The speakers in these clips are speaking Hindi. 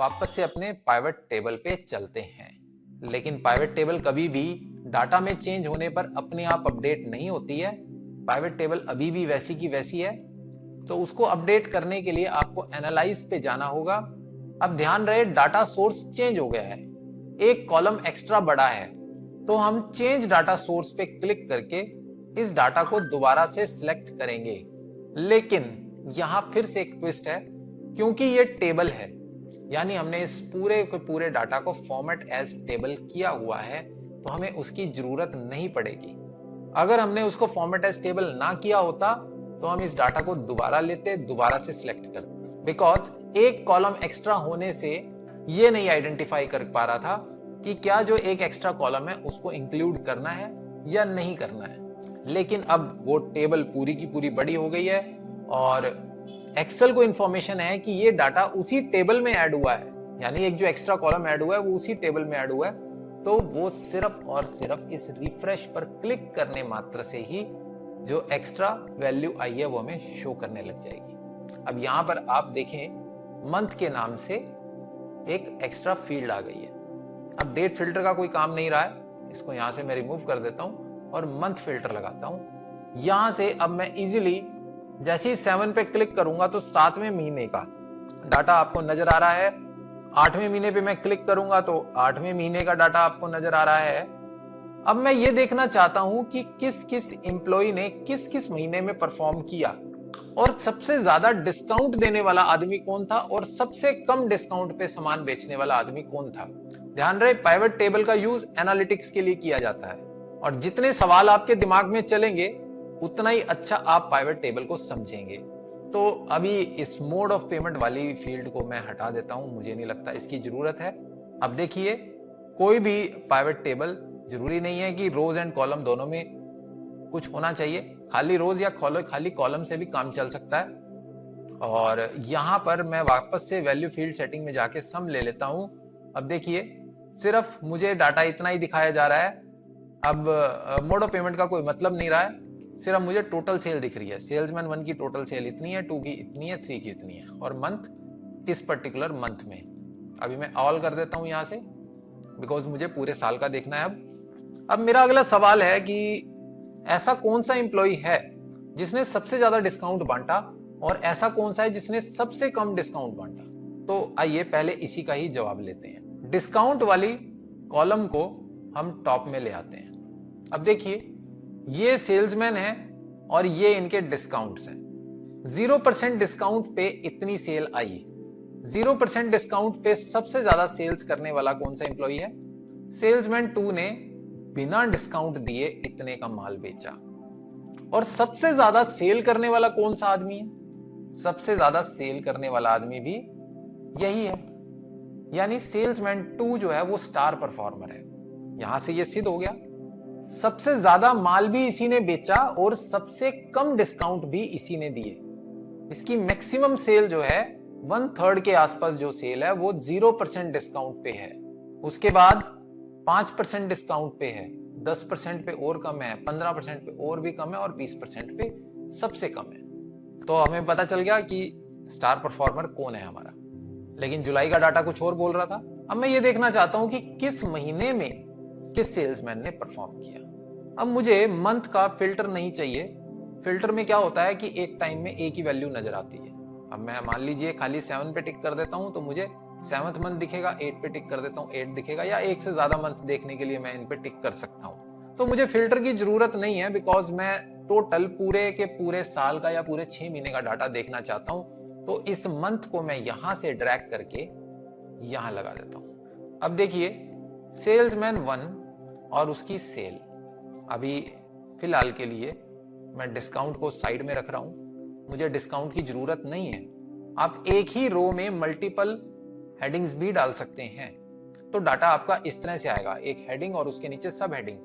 वापस से अपने पाइवट टेबल पे चलते हैं। लेकिन पाइवट टेबल कभी भी डाटा में चेंज होने पर अपने आप अपडेट नहीं होती है। पाइवट टेबल अभी भी वैसी की वैसी है। तो उसको अपडेट करने के लिए आपको एनालाइज पे जाना होगा। अब ध्यान रहे, डाटा सोर्स चेंज हो गया है, एक कॉलम एक्स्ट्रा बढ़ा है, तो हम चेंज डाटा सोर्स पे क्लिक करके इस डाटा को दोबारा से सिलेक्ट करेंगे। लेकिन यहां फिर से एक ट्विस्ट है, क्योंकि ये टेबल है, यानी हमने इस पूरे के पूरे डाटा को फॉर्मेट एज टेबल किया हुआ है, तो हमें उसकी जरूरत नहीं पड़ेगी। अगर हमने उसको फॉर्मेट एज टेबल ना किया होता तो हम इस डाटा को दोबारा लेते, दोबारा से सिलेक्ट करते, बिकॉज एक कॉलम एक्स्ट्रा होने से ये नहीं आइडेंटिफाई कर पा रहा था कि क्या जो एक एक्स्ट्रा कॉलम है उसको इंक्लूड करना है या नहीं करना है। लेकिन अब वो टेबल पूरी की पूरी बड़ी हो गई है और एक्सेल को इंफॉर्मेशन है कि ये डाटा उसी टेबल में ऐड हुआ है, यानी एक जो एक्स्ट्रा कॉलम ऐड हुआ है वो उसी टेबल में ऐड हुआ है। तो वो सिर्फ और सिर्फ इस रिफ्रेश पर क्लिक करने मात्र से ही जो एक्स्ट्रा वैल्यू आई है वो हमें शो करने लग जाएगी। अब यहां पर आप देखें, मंथ के नाम से एक एक्स्ट्रा फील्ड आ गई है। अब डेट फिल्टर का कोई काम नहीं रहा है, इसको यहां से मैं रिमूव कर देता हूं और मंथ फिल्टर लगाता हूं। यहां से अब मैं इजीली जैसे ही 7 पे क्लिक करूंगा तो 7वें महीने का डाटा आपको नजर आ रहा है। 8वें महीने पे मैं क्लिक करूंगा तो 8वें महीने का डाटा आपको नजर आ रहा है। अब मैं ये देखना चाहता हूं कि किस किस एम्प्लॉय ने किस किस महीने में परफॉर्म किया और सबसे ज्यादा डिस्काउंट देने वाला आदमी कौन था और सबसे कम डिस्काउंट पे सामान बेचने वाला आदमी कौन था। ध्यान रहे, पाइवट टेबल का यूज एनालिटिक्स के लिए किया जाता है और जितने सवाल आपके दिमाग में चलेंगे उतना ही अच्छा आप पाइवट टेबल को समझेंगे। तो अभी इस मोड ऑफ पेमेंट वाली फील्ड को मैं हटा देता हूं, मुझे नहीं लगता इसकी जरूरत है। अब देखिए, कोई भी पाइवट टेबल जरूरी नहीं है कि रोज एंड कॉलम दोनों में कुछ होना चाहिए, खाली रोज या खाली कॉलम से भी काम चल सकता है। और यहां पर मैं वापस से वैल्यू फील्ड सेटिंग में जाके सम ले लेता हूं। अब देखिए, सिर्फ मुझे डाटा इतना ही दिखाया जा रहा है। अब मोड ऑफ पेमेंट का कोई मतलब नहीं रहा है, सिर्फ मुझे टोटल सेल दिख रही है। सेल्समैन 1 की टोटल सेल इतनी है, 2 की इतनी है, 3 की इतनी है और मंथ इस पर्टिकुलर मंथ में। अभी मैं ऑल कर देता हूं यहां से, बिकॉज मुझे पूरे साल का देखना है। अब मेरा अगला सवाल है कि ऐसा कौन सा एम्प्लॉय है जिसने सबसे ज्यादा डिस्काउंट बांटा और ऐसा कौन सा है जिसने सबसे कम डिस्काउंट बांटा। तो आइए पहले इसी का ही जवाब लेते हैं। डिस्काउंट वाली कॉलम को हम टॉप में ले आते हैं। अब देखिए, ये सेल्समैन है और ये इनके डिस्काउंट्स हैं। 0% डिस्काउंट पे इतनी सेल आई। 0% डिस्काउंट पे सबसे ज्यादा सेल्स करने वाला कौन सा एम्प्लॉय है? सेल्समैन 2 ने बिना डिस्काउंट दिए इतने का माल बेचा। और सबसे ज्यादा सेल करने वाला कौन सा आदमी है? सबसे ज्यादा सेल करने वाला आदमी भी यही है, यानी सेल्समैन 2 जो है वो स्टार परफॉर्मर है। यहां से ये सिद्ध हो गया, सबसे ज्यादा माल भी इसी ने बेचा और सबसे कम डिस्काउंट भी इसी ने दिए। इसकी मैक्सिमम सेल जो है 1/3 के आसपास जो सेल है वो 0% डिस्काउंट पे है। उसके बाद 5% डिस्काउंट पे है, 10% पे और कम है, 15% पे और भी कम है और 20% पे सबसे कम है। तो हमें पता चल गया कि स्टार परफॉर्मर कौन है हमारा। लेकिन जुलाई का डाटा कुछ और बोल रहा था। अब मैं ये देखना चाहता हूं कि किस महीने में किस सेल्समैन ने परफॉर्म किया। अब मुझे मंथ का फिल्टर नहीं चाहिए। फिल्टर में क्या होता है कि एक टाइम में एक ही वैल्यू नजर आती है। अब मैं मान लीजिए खाली 7 पे टिक कर देता हूं तो मुझे 7th मंथ दिखेगा, 8 पे टिक कर देता हूं 8 दिखेगा, या एक से ज्यादा मंथ देखने के लिए मैं इन पे टिक कर सकता हूं। तो मुझे फिल्टर की जरूरत नहीं है, बिकॉज मैं टोटल पूरे के पूरे साल का या पूरे 6 महीने का डाटा देखना चाहता हूं। तो इस मंथ को मैं यहां से ड्रैग करके यहां लगा देता हूं। अब देखिए, सेल्समैन 1 और उसकी सेल, अभी फिलहाल के लिए मैं डिस्काउंट को साइड में रख रहा हूं, मुझे डिस्काउंट की जरूरत नहीं है। आप एक ही रो में मल्टीपल हेडिंग्स भी डाल सकते हैं, तो डाटा आपका इस तरह से आएगा, एक हेडिंग और उसके नीचे सब हेडिंग।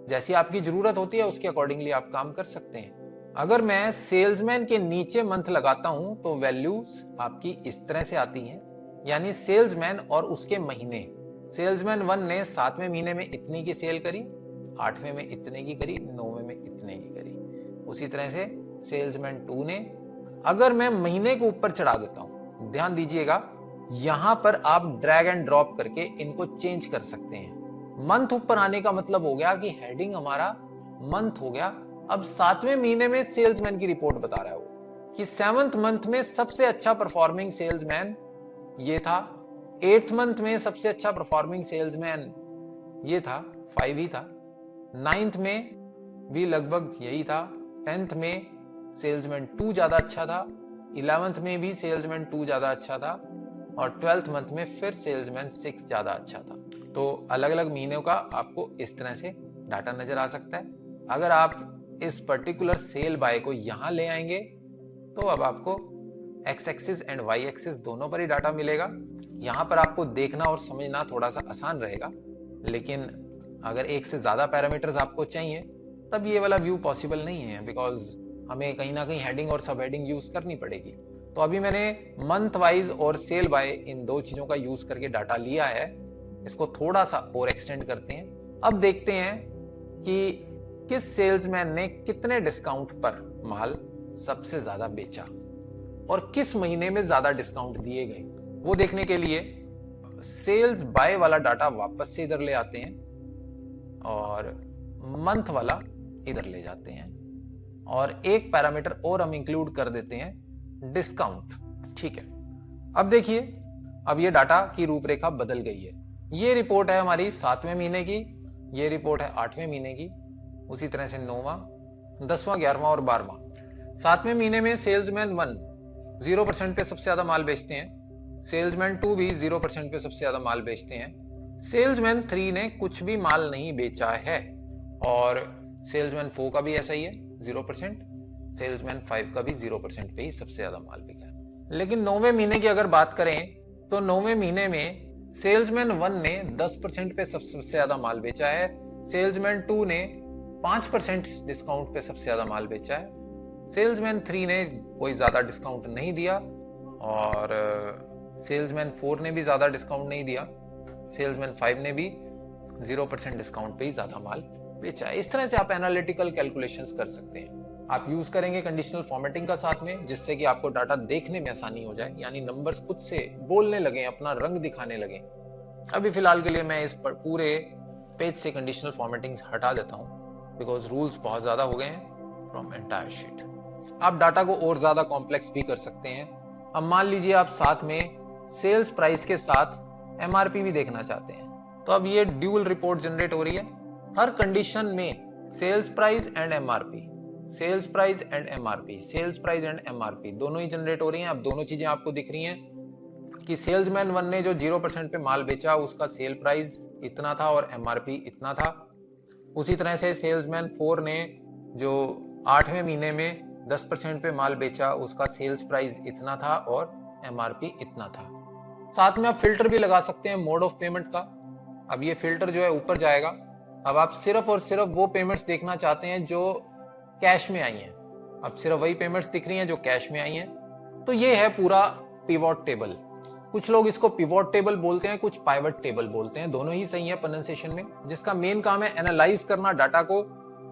जैसी आपकी जरूरत होती है उसके अकॉर्डिंगली आप काम कर सकते हैं। अगर मैं सेल्समैन के नीचे मंथ लगाता हूं तो वैल्यूज आपकी इस तरह से आती हैं, यानी सेल्समैन और उसके महीने। सेल्समैन 1 ने 7वें महीने में इतनी की सेल करी, 8वें में इतने की करी, 9वें में इतने की करी। उसी तरह से सेल्समैन 2 ने, अगर मैं महीने को ऊपर चढ़ा देता हूं, ध्यान दीजिएगा, यहां पर आप ड्रैग एंड ड्रॉप करके इनको चेंज कर सकते हैं। मंथ ऊपर आने का मतलब हो गया कि हेडिंग हमारा मंथ हो गया। अब 7वें महीने में सेल्समैन की रिपोर्ट बता रहा है वो कि 7th मंथ में सबसे अच्छा परफॉर्मिंग सेल्समैन ये था, 8th मंथ में सबसे अच्छा परफॉर्मिंग सेल्समैन ये था, 5 ही था, 9th में भी लगभग यही था, 10th में सेल्समैन 2 ज्यादा अच्छा था, 11th में भी सेल्समैन 2 ज्यादा अच्छा था और 12th मंथ में फिर सेल्समैन 6 ज्यादा अच्छा था। तो अलग अलग महीनों का आपको इस तरह से डाटा नजर आ सकता है। अगर आप इस पर्टिकुलर सेल बाय को यहां ले आएंगे तो अब आपको x axis and y axis दोनों पर ही डाटा मिलेगा। यहां पर आपको देखना और समझना थोड़ा सा आसान रहेगा, लेकिन अगर एक से ज्यादा पैरामीटर्स आपको चाहिए तब ये वाला व्यू पॉसिबल नहीं है, बिकॉज हमें कहीं ना कहीं हेडिंग और सब हेडिंग यूज करनी पड़ेगी। तो अभी मैंने मंथ वाइज और सेल बाय इन दो चीजों का यूज करके डाटा लिया है। इसको थोड़ा सा और एक्सटेंड करते हैं। अब देखते हैं कि किस सेल्समैन ने कितने डिस्काउंट पर माल सबसे ज्यादा बेचा और किस महीने में ज्यादा डिस्काउंट दिए गए। वो देखने के लिए सेल्स बाय वाला डाटा वापस से इधर ले आते हैं और मंथ वाला इधर ले जाते हैं और एक पैरामीटर और हम इंक्लूड कर देते हैं, डिस्काउंट। ठीक है, अब देखिए, अब ये डाटा की रूपरेखा बदल गई है। ये रिपोर्ट है हमारी 7वें महीने की, ये रिपोर्ट है 8वें महीने की, उसी तरह से 9वां, 10वां, 11वां और 12वां। 7वें महीने में सेल्समैन 1 0% पे सबसे ज्यादा माल बेचते हैं, सेल्समैन 2 भी 0% पे सबसे ज्यादा माल बेचते हैं, सेल्समैन 3 ने कुछ भी माल नहीं बेचा है और सेल्समैन 4 का भी ऐसा ही है 0%, सेल्समैन 5 का भी 0% पे ही सबसे ज्यादा माल बिका है। लेकिन 9वें महीने की अगर बात करें तो 9वें महीने में सेल्समैन 1 ने 10% पे सबसे ज्यादा माल बेचा है, सेल्समैन 2 ने 5% डिस्काउंट पे सबसे ज्यादा माल बेचा है, सेल्समैन 3 ने कोई ज्यादा डिस्काउंट नहीं दिया और सेल्समैन 4 ने भी ज्यादा डिस्काउंट नहीं दिया, सेल्समैन 5 ने भी 0% डिस्काउंट पे ही ज्यादा माल बेचा है। इस तरह से आप एनालिटिकल कैलकुलेशंस कर सकते हैं। आप यूज करेंगे कंडीशनल फॉर्मेटिंग का साथ में, जिससे कि आपको डाटा देखने में आसानी हो जाए, यानी नंबर्स खुद से बोलने लगे, अपना रंग दिखाने लगे। अभी फिलहाल के लिए मैं इस पूरे पेज से कंडीशनल फॉर्मेटिंग हटा देता हूं, बिकॉज रूल्स बहुत ज्यादा हो गए हैं फ्रॉम एंटायर शीट। आप डाटा को और ज्यादा कॉम्प्लेक्स भी कर सकते हैं। अब मान लीजिए आप साथ में सेल्स प्राइस के साथ एमआरपी भी देखना चाहते हैं, तो अब ये ड्यूल रिपोर्ट जनरेट हो रही है। हर कंडीशन में sales price and MRP, sales price and MRP, sales price and MRP दोनों ही जनरेट हो रही हैं। अब दोनों चीजें आपको दिख रही हैं कि सेल्समैन 1 ने जो 0% पे माल बेचा उसका सेल प्राइस इतना था और एमआरपी इतना था। उसी तरह से सेल्समैन 4 ने जो 8वें महीने में 10% पे माल बेचा उसका सेल्स प्राइस इतना था और एमआरपी इतना था। साथ में आप फिल्टर भी लगा सकते हैं मोड ऑफ पेमेंट का। अब ये फिल्टर जो है ऊपर जाएगा। अब आप सिर्फ और सिर्फ वो पेमेंट्स देखना चाहते हैं जो कैश में आई हैं। अब सिर्फ वही पेमेंट्स दिख रही हैं जो कैश में आई हैं। तो ये है पूरा पिवोट टेबल। कुछ लोग इसको पिवोट टेबल बोलते हैं, कुछ पाइवट टेबल बोलते हैं, दोनों ही सही है प्रोनाउंसिएशन में, जिसका मेन काम है एनालाइज करना डाटा को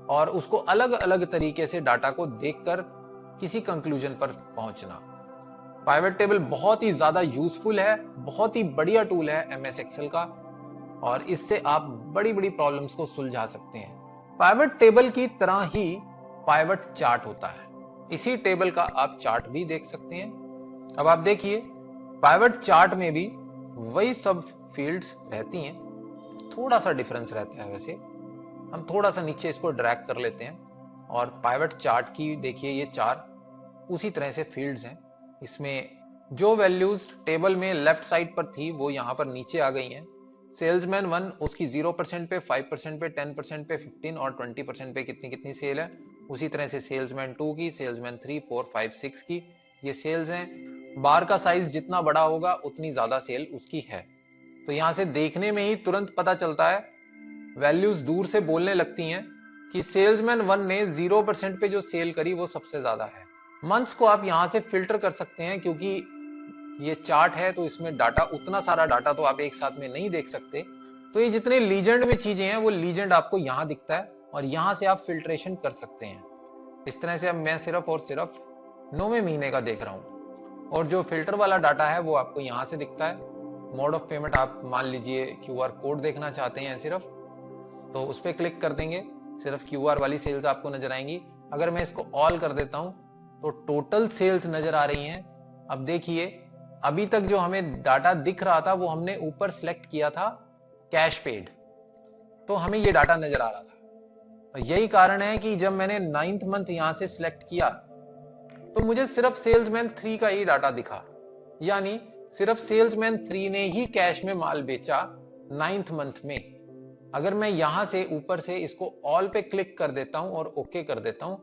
और उसको अलग अलग तरीके से डाटा को देखकर किसी कंक्लूजन पर पहुंचना। पाइवट टेबल बहुत ही ज्यादा यूजफुल है, बहुत ही बढ़िया टूल है एमएस एक्सेल का और इससे आप बड़ी बड़ी प्रॉब्लम्स को सुलझा सकते हैं। पाइवट टेबल की तरह ही पाइवट चार्ट होता है, इसी टेबल का आप चार्ट भी देख सकते हैं। अब आप देखिए पाइवट चार्ट में भी वही सब फील्ड्स रहती हैं, थोड़ा सा डिफरेंस रहता है। वैसे हम थोड़ा सा नीचे इसको ड्रैग कर लेते हैं और पाइवट चार्ट की देखिए ये 4 उसी तरह से फील्ड्स हैं। इसमें जो वैल्यूज टेबल में लेफ्ट साइड पर थी वो यहां पर नीचे आ गई हैं। सेल्समैन 1 उसकी 0% पे, 5% पे, 10% पे, 15 और 20% पे कितनी कितनी सेल है। उसी तरह से सेल्समैन 2 की, सेल्समैन 3, 4, 5, 6 की ये सेल्स हैं। बार का साइज जितना बड़ा होगा उतनी ज्यादा सेल उसकी है। तो यहां से देखने में ही तुरंत पता चलता है, वैल्यूज दूर से बोलने लगती हैं कि सेल्समैन 1 ने 0% पे जो सेल करी वो सबसे ज्यादा है। मंथ्स को आप यहां से फिल्टर कर सकते हैं, क्योंकि ये चार्ट है तो इसमें डाटा, उतना सारा डाटा तो आप एक साथ में नहीं देख सकते। तो ये जितने लीजेंड में चीजें हैं वो लीजेंड आपको यहां दिखता है और यहां से आप फिल्ट्रेशन कर सकते हैं। इस तरह से अब मैं सिर्फ और सिर्फ 9वें महीने का देख रहा हूं। और जो फिल्टर वाला डाटा है वो आपको यहाँ से दिखता है। मोड ऑफ पेमेंट आप मान लीजिए QR कोड देखना चाहते हैं सिर्फ, तो उस पर क्लिक कर देंगे, सिर्फ QR वाली सेल्स आपको नजर आएंगी। अगर मैं इसको ऑल कर देता हूं तो टोटल सेल्स नजर आ रही हैं। अब देखिए, अभी तक जो हमें डाटा दिख रहा था वो हमने ऊपर सिलेक्ट किया था कैश पेड, तो हमें ये डाटा नजर आ रहा था। यही कारण है कि जब मैंने 9th मंथ यहां से सिलेक्ट किया तो मुझे सिर्फ सेल्समैन 3 का ही डाटा दिखा, यानी सिर्फ सेल्समैन 3 ने ही कैश में माल बेचा 9th मंथ में। अगर मैं यहां से ऊपर से इसको ऑल पे क्लिक कर देता हूं और ओके कर देता हूं,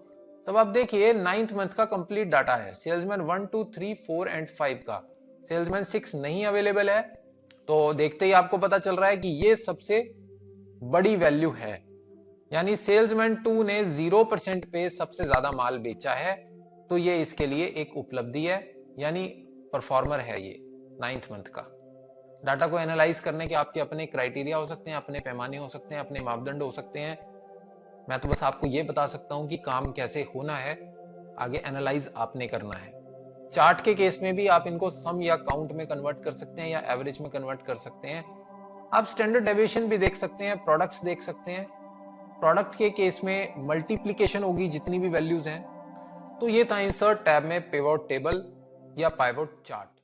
तब आप देखिए 9th मंथ का कंप्लीट डाटा है, सेल्समैन 1 2 3 4 एंड 5 का। सेल्समैन 6 नहीं अवेलेबल है, तो देखते ही आपको पता चल रहा है कि ये सबसे बड़ी वैल्यू है, यानी सेल्समैन 2 ने 0% पे सबसे ज्यादा माल बेचा है, तो ये इसके लिए एक उपलब्धि है, यानी परफॉर्मर है ये 9th मंथ का। डाटा को एनालाइज करने के आपके अपने क्राइटेरिया हो सकते हैं, अपने पैमाने हो सकते हैं, अपने मापदंड हो सकते हैं। मैं तो बस आपको ये बता सकता हूं कि काम कैसे होना है, आगे एनालाइज आपने करना है। चार्ट के केस में भी आप इनको सम या काउंट में कन्वर्ट कर सकते हैं या एवरेज में कन्वर्ट कर सकते हैं। आप स्टैंडर्ड डेविएशन भी देख सकते हैं, प्रोडक्ट्स देख सकते हैं। प्रोडक्ट के केस में मल्टीप्लीकेशन होगी जितनी भी वैल्यूज हैं। तो ये था इंसर्ट टैब में पिवोट टेबल या पाइवोट चार्ट।